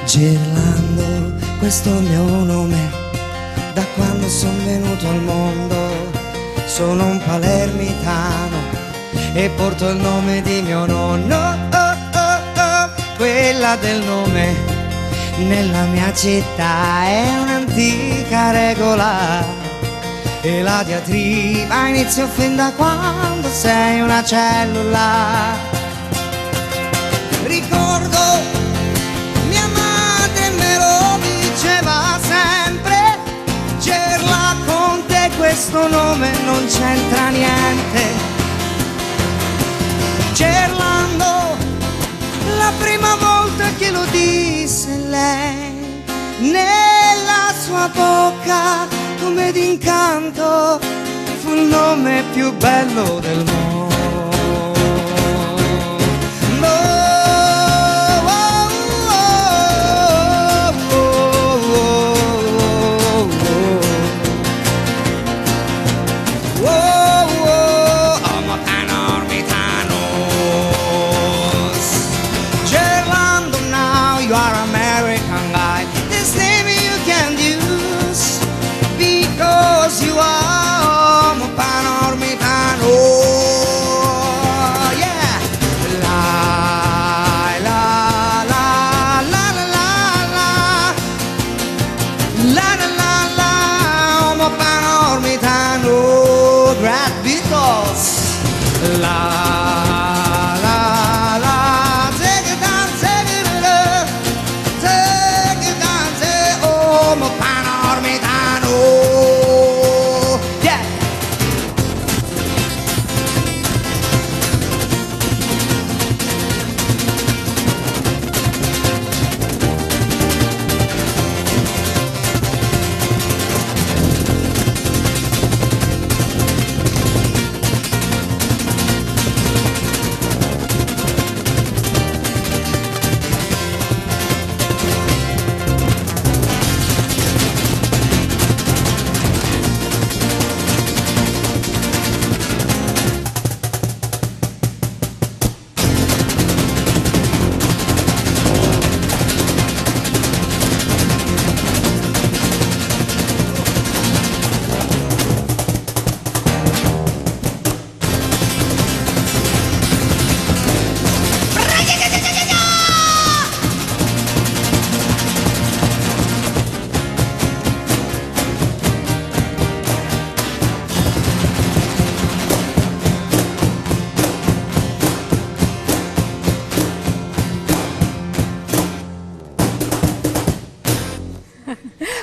Gerlando, questo è il mio nome, da quando sono venuto al mondo. Sono un palermitano e porto il nome di mio nonno, quella del nome nella mia città è un'antica regola e la diatriba inizia fin da quando sei una cellula. Ricordo mia madre me lo diceva sempre: Gerla, con te questo nome non c'entra niente. Gerlando, la prima volta che lo disse lei, nella sua bocca come d'incanto fu il nome più bello del mondo.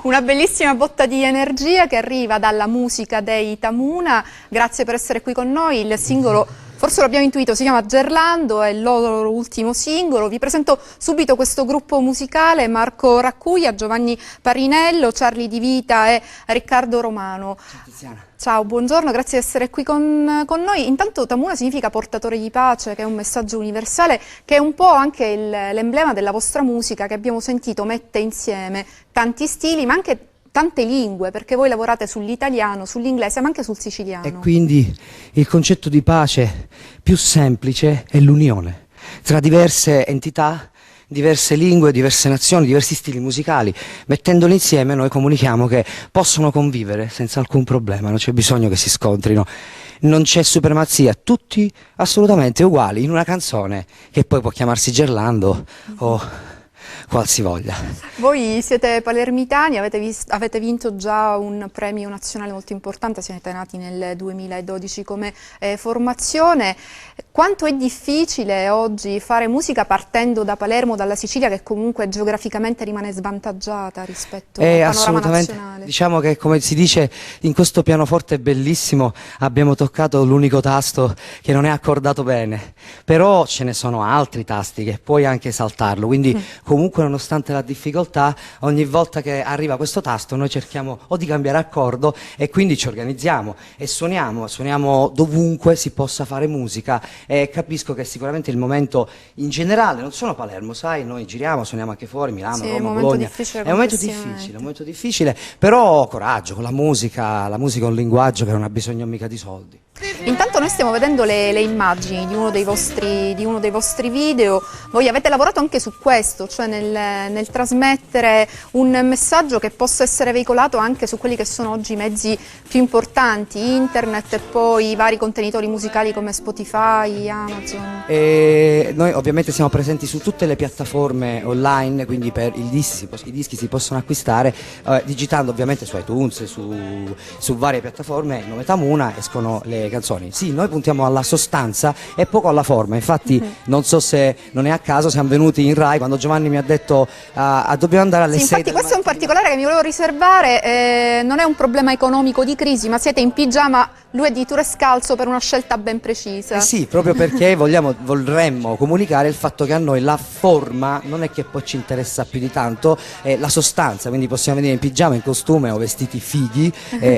Una bellissima botta di energia che arriva dalla musica dei Tamuna. Grazie per essere qui con noi. Il singolo, forse lo abbiamo intuito, si chiama Gerlando, è il loro ultimo singolo. Vi presento subito questo gruppo musicale: Marco Raccuglia, Giovanni Parinello, Charlie Di Vita e Riccardo Romano. Ciao Tiziana. Ciao, buongiorno, grazie di essere qui con noi. Intanto Tamuna significa portatore di pace, che è un messaggio universale, che è un po' anche l'emblema della vostra musica, che abbiamo sentito mette insieme tanti stili, ma anche tante lingue, perché voi lavorate sull'italiano, sull'inglese, ma anche sul siciliano. E quindi il concetto di pace più semplice è l'unione tra diverse entità, diverse lingue, diverse nazioni, diversi stili musicali. Mettendoli insieme noi comunichiamo che possono convivere senza alcun problema, non c'è bisogno che si scontrino, non c'è supremazia, tutti assolutamente uguali in una canzone che poi può chiamarsi Gerlando o qualsivoglia. Voi siete palermitani, avete vinto già un premio nazionale molto importante, siete nati nel 2012 come formazione. Quanto è difficile oggi fare musica partendo da Palermo, dalla Sicilia, che comunque geograficamente rimane svantaggiata rispetto al panorama nazionale? Diciamo che, come si dice, in questo pianoforte bellissimo abbiamo toccato l'unico tasto che non è accordato bene, però ce ne sono altri tasti che puoi anche saltarlo, quindi comunque nonostante la difficoltà, ogni volta che arriva questo tasto noi cerchiamo o di cambiare accordo e quindi ci organizziamo e suoniamo dovunque si possa fare musica. E capisco che sicuramente il momento in generale, non solo Palermo, sai, noi giriamo, suoniamo anche fuori, Milano, sì, Roma, Bologna, è un momento difficile, però coraggio, con la musica è un linguaggio che non ha bisogno mica di soldi. Intanto noi stiamo vedendo le immagini di uno dei vostri video. Voi avete lavorato anche su questo, cioè nel trasmettere un messaggio che possa essere veicolato anche su quelli che sono oggi i mezzi più importanti, internet e poi i vari contenitori musicali come Spotify, Amazon. Noi ovviamente siamo presenti su tutte le piattaforme online, quindi per i dischi si possono acquistare digitando ovviamente su iTunes, su varie piattaforme, nome Tamuna, escono le canzoni. Sì, noi puntiamo alla sostanza e poco alla forma, infatti non so se non è a caso, siamo venuti in Rai quando Giovanni mi ha detto dobbiamo andare alle 6 infatti del questo è un mattino. particolare che mi volevo riservare, non è un problema economico di crisi, ma siete in pigiama, lui addirittura è scalzo per una scelta ben precisa. Sì, proprio perché vorremmo comunicare il fatto che a noi la forma non è che poi ci interessa più di tanto, è la sostanza, quindi possiamo venire in pigiama, in costume o vestiti fighi,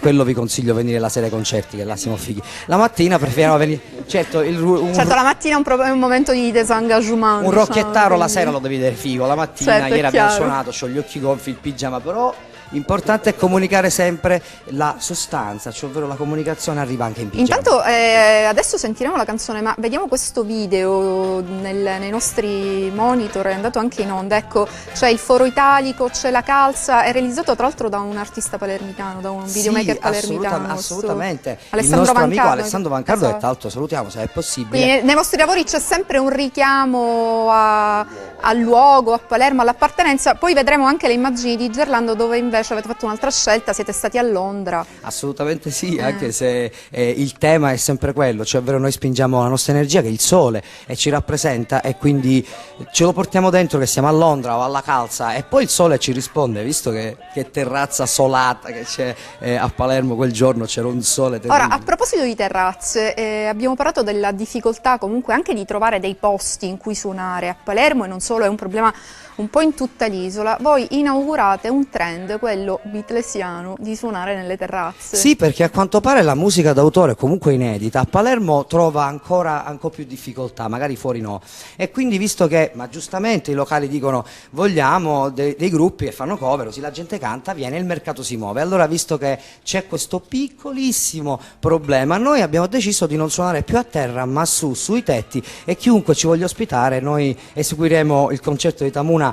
quello vi consiglio venire la sera ai concerti, che là siamo fighi. La mattina preferiamo venire, certo, Certo, la mattina è un momento di disengagement. un rocchettaro diciamo, la sera lo devi vedere figo, la mattina, certo, ieri abbiamo chiaro. suonato, c'ho gli occhi gonfi, il pigiama, però l'importante è comunicare sempre la sostanza, cioè ovvero la comunicazione arriva anche in pigiama. Intanto adesso sentiremo la canzone, ma vediamo questo video nei nostri monitor, è andato anche in onda, ecco, c'è il foro italico, c'è la calza, è realizzato tra l'altro da un artista palermitano, da un videomaker palermitano. Assolutamente, Alessandro il nostro amico Vancardo, Alessandro Vancardo, esatto. che tra l'altro salutiamo se è possibile. Quindi nei vostri lavori c'è sempre un richiamo al luogo, a Palermo, all'appartenenza, poi vedremo anche le immagini di Gerlando dove invece avete fatto un'altra scelta, siete stati a Londra. Assolutamente sì, anche se il tema è sempre quello, cioè ovvero noi spingiamo la nostra energia che è il sole e ci rappresenta e quindi ce lo portiamo dentro che siamo a Londra o alla calza e poi il sole ci risponde, visto che terrazza solata che c'è a Palermo quel giorno, c'era un sole terribile. Ora, a proposito di terrazze, abbiamo parlato della difficoltà comunque anche di trovare dei posti in cui suonare a Palermo e non solo, è un problema un po' in tutta l'isola. Voi inaugurate un trend, quello beatlesiano, di suonare nelle terrazze. Sì, perché a quanto pare la musica d'autore, comunque inedita, a Palermo trova ancora più difficoltà, magari fuori no. E quindi visto che, ma giustamente i locali dicono vogliamo dei gruppi che fanno cover, così la gente canta, viene, il mercato si muove. Allora visto che c'è questo piccolissimo problema, noi abbiamo deciso di non suonare più a terra ma sui tetti e chiunque ci voglia ospitare, noi eseguiremo il concerto di Tamuna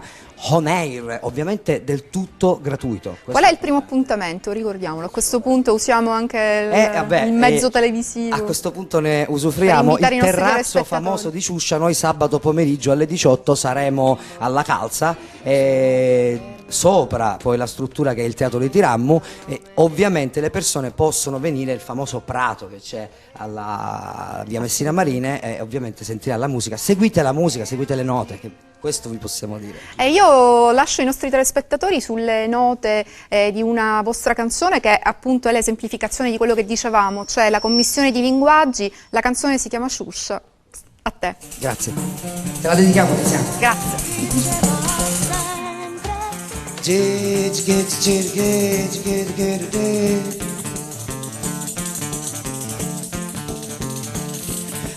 on air, ovviamente del tutto gratuito. Qual è il primo appuntamento? Ricordiamolo, a questo punto usiamo anche il mezzo televisivo. A questo punto ne usufruiamo. Il terrazzo famoso di Ciuscia, noi sabato pomeriggio alle 18 saremo alla calza, sopra poi la struttura che è il Teatro di Tirammu e ovviamente le persone possono venire il famoso prato che c'è alla via Messina Marine e ovviamente sentire la musica, seguite le note, che questo vi possiamo dire. E io lascio i nostri telespettatori sulle note di una vostra canzone che appunto è l'esemplificazione di quello che dicevamo, cioè la commissione di linguaggi, la canzone si chiama Ciuscia. A te. Grazie. Te la dedichiamo, Tiziana. Grazie.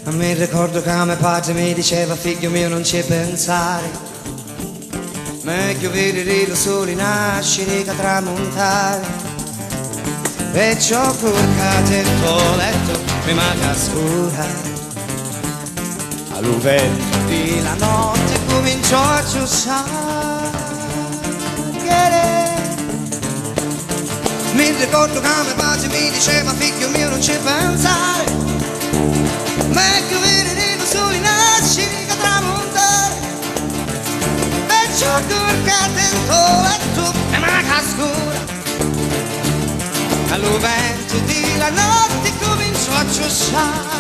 Mi ricordo che mio padre mi diceva figlio mio non ci pensare, meglio vedere il sole nascere che tramontare, perciò corcate il tuo letto prima che scura, all'uvento di la notte cominciò a ciussare. Mi ricordo che mio padre mi diceva figlio mio non ci pensare, meglio vedere il sole nascere che tramontare, perciò corcate il tuo letto e manca scura, all'uvento di la notte cominciò a ciussare,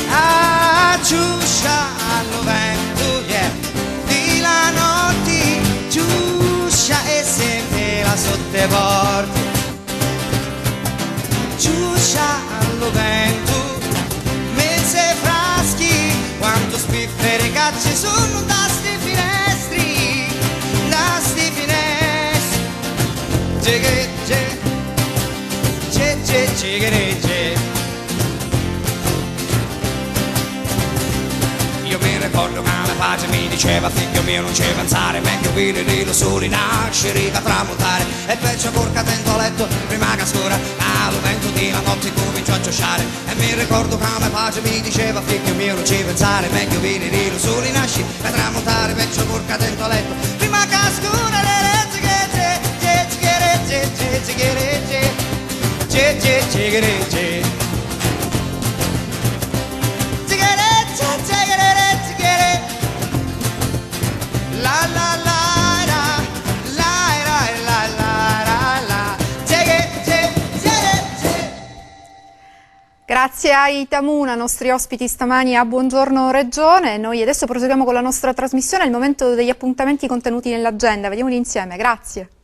a ciuscia all'uvento di la notte, ciuscia e sentila sotto le porte. Ciuscia all'ovento, mezze fraschi, quanto spiffere cacce sono da sti finestri, da sti finestri. Io mi ricordo che padre mi diceva figlio mio non ci pensare, meglio vivere da soli, nascere da tramontare, e perciò corca attento a letto prima che scura, al vento di la notte comincio a giosciare, e mi ricordo come padre mi diceva figlio mio non ci pensare, meglio vivere da soli, nasci da tramontare, perciò corca attento a letto prima che scura. Grazie a Itamuna, nostri ospiti stamani a Buongiorno Regione. Noi adesso proseguiamo con la nostra trasmissione, è il momento degli appuntamenti contenuti nell'agenda. Vediamoli insieme, grazie.